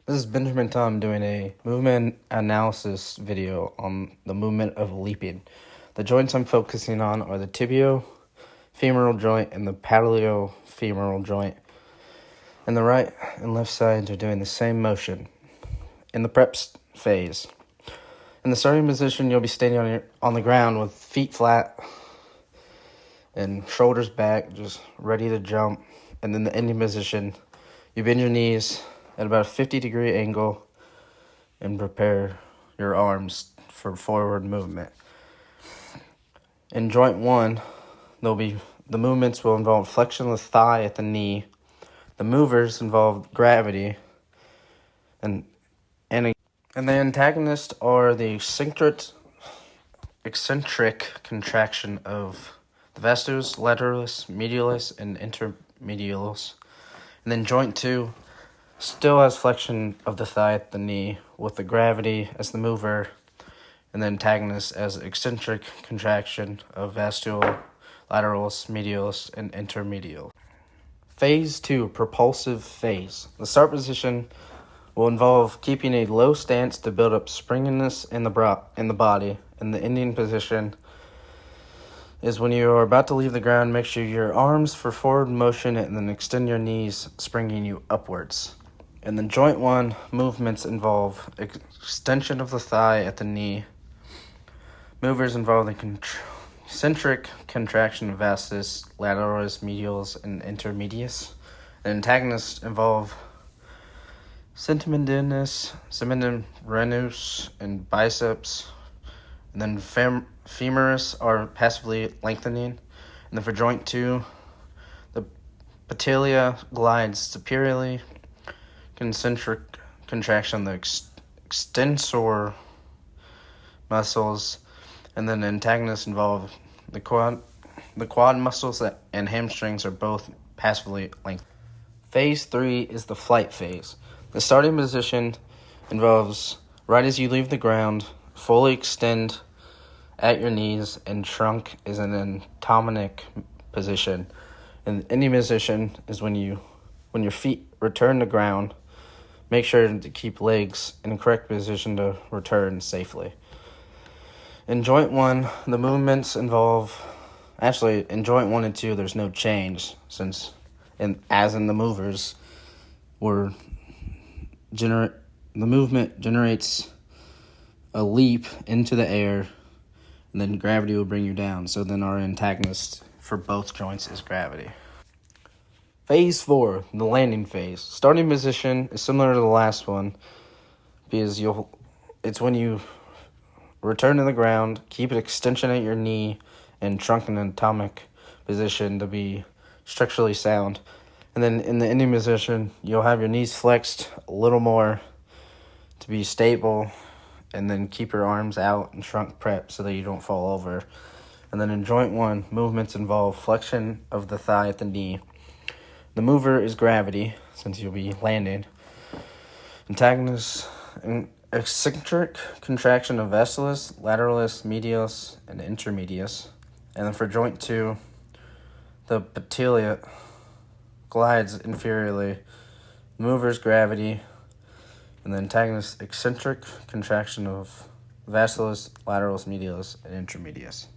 This is Benjamin Tom doing a movement analysis video on the movement of leaping. The joints I'm focusing on are the tibiofemoral joint and the patelofemoral joint. And the right and left sides are doing the same motion. In the prep phase, in the starting position, you'll be standing on the ground with feet flat and shoulders back, just ready to jump. And then the ending position, you bend your knees at about a 50-degree angle and prepare your arms for forward movement. In joint 1, the movements will involve flexion of the thigh at the knee. The movers involve gravity, and the antagonists are the eccentric contraction of the vastus, lateralis, medialis, and intermedialis. And then joint 2 still has flexion of the thigh at the knee, with the gravity as the mover, and the antagonist as eccentric contraction of vastus, lateralis, medialis, and intermedial. Phase 2, propulsive phase. The start position will involve keeping a low stance to build up springiness in the body, and the ending position is when you are about to leave the ground, make sure your arms for forward motion and then extend your knees, springing you upwards. And then joint 1 movements involve extension of the thigh at the knee. Movers involve the eccentric contraction of vastus, lateralis, medialis, and intermedius. And antagonists involve cementimus, cementinus, and biceps. And then femoris are passively lengthening. And then for joint 2, the patella glides superiorly, concentric contraction of the extensor muscles, and then antagonists involve the quad muscles and hamstrings are both passively lengthened. Phase 3 is the flight phase. The starting position involves right as you leave the ground, fully extend at your knees, and trunk is in an anatomic position. And the ending position is when your feet return to ground. Make sure to keep legs in the correct position to return safely. In joint 1, the movements involve... Actually, in joint 1 and 2, there's no change, since, as in the movers, the movement generates a leap into the air, and then gravity will bring you down. So then our antagonist for both joints is gravity. Phase 4, the landing phase. Starting position is similar to the last one, because it's when you return to the ground, keep an extension at your knee, and trunk in an anatomic position to be structurally sound. And then in the ending position, you'll have your knees flexed a little more to be stable, and then keep your arms out and trunk prep so that you don't fall over. And then in joint 1, movements involve flexion of the thigh at the knee. The mover is gravity, since you'll be landing. Antagonist, an eccentric contraction of vastus, lateralis, medialis, and intermedius. And then for joint 2, the patella glides inferiorly. The mover is gravity, and the antagonist eccentric contraction of vastus, lateralis, medialis, and intermedius.